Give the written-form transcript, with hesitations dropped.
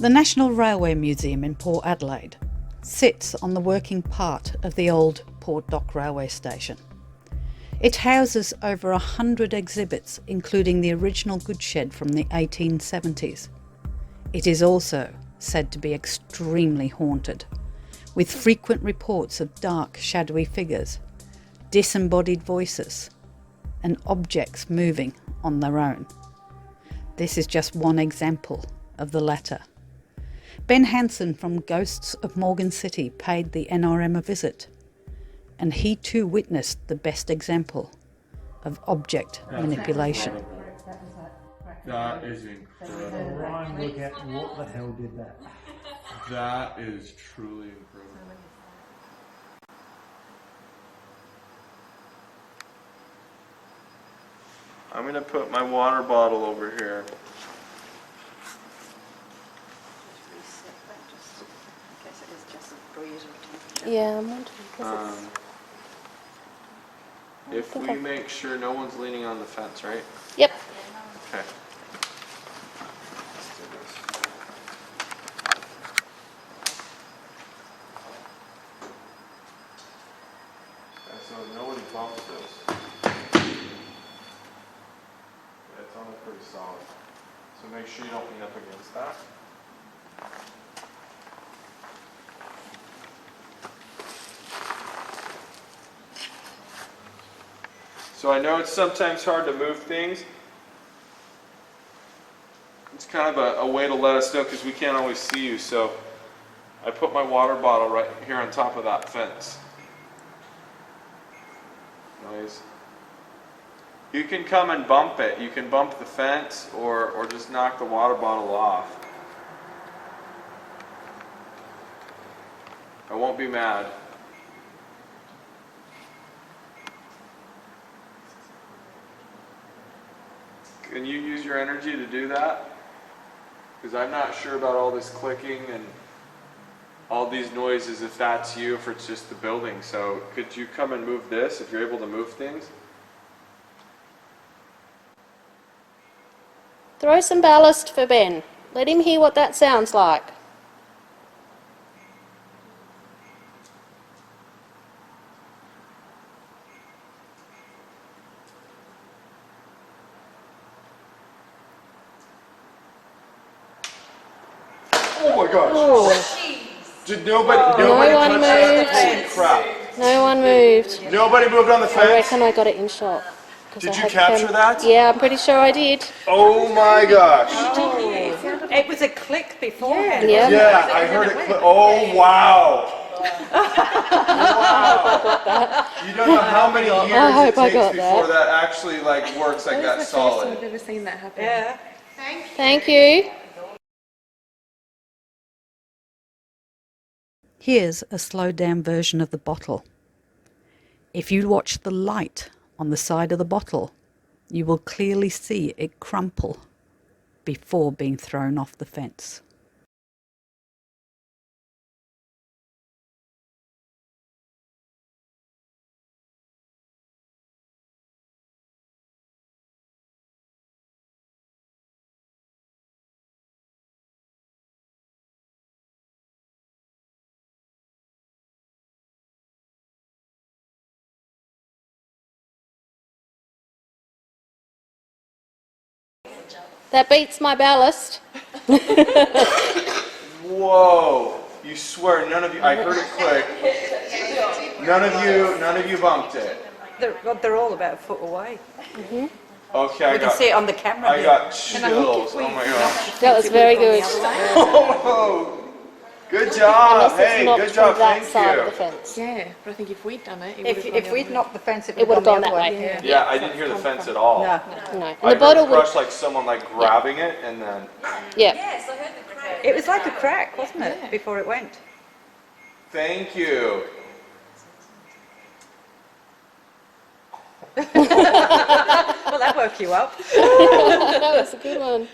The National Railway Museum in Port Adelaide sits on the working part of the old Port Dock Railway Station. It houses over 100 exhibits, including the original goods shed from the 1870s. It is also said to be extremely haunted, with frequent reports of dark, shadowy figures, disembodied voices, and objects moving on their own. This is just one example of the latter. Ben Hansen from Ghosts of Morgan City paid the NRM a visit, and he too witnessed the best example of object manipulation. That is incredible. Ryan, look at what the hell did that? That is truly incredible. I'm going to put my water bottle over here. Yeah, I'm wondering because If we make sure no one's leaning on the fence, right? Yep. Okay. Let's do this. Okay, so nobody bumps this. Yeah, it's only pretty solid. So make sure you don't lean up against that. So I know it's sometimes hard to move things. It's kind of a way to let us know because we can't always see you. So I put my water bottle right here on top of that fence. Nice. You can come and bump it. You can bump the fence or just knock the water bottle off. I won't be mad. Can you use your energy to do that? Because I'm not sure about all this clicking and all these noises, if that's you, if it's just the building. So could you come and move this if you're able to move things? Throw some ballast for Ben. Let him hear what that sounds like. Oh my gosh! Oh. Did nobody one touch that? moved. Holy crap! No one moved. Nobody moved on the I fence? reckon I got it in shot. 'Cause Did I you had capture that? Yeah, I'm pretty sure I did. Oh my gosh! It was a click beforehand. Yeah. Yeah, I heard it click. Oh wow! You don't know how many years hope it I takes got before that. that actually like works like that solid. I've ever seen that happen. Yeah. Thank you. Here's a slowed down version of the bottle. If you watch the light on the side of the bottle, you will clearly see it crumple before being thrown off the fence. That beats my ballast. Whoa! You swear none of you? I heard it click. None of you bumped it. They're all about a foot away. Okay, We can see it on the camera I here. got chills. Oh my gosh! That was very good. Oh, good job! Unless it's Hey, knocked good job. from that Thank side of the you. fence. Yeah, but I think if we'd done it, If we'd knocked the fence, It would have gone that way. Yeah. Yeah, I didn't hear the fence at all. No. No. And I the heard bottle it would. crush like someone like grabbing it and then. Yeah. It was like a crack, wasn't it, before it went? Thank you. Well, that woke you up. That was a good one.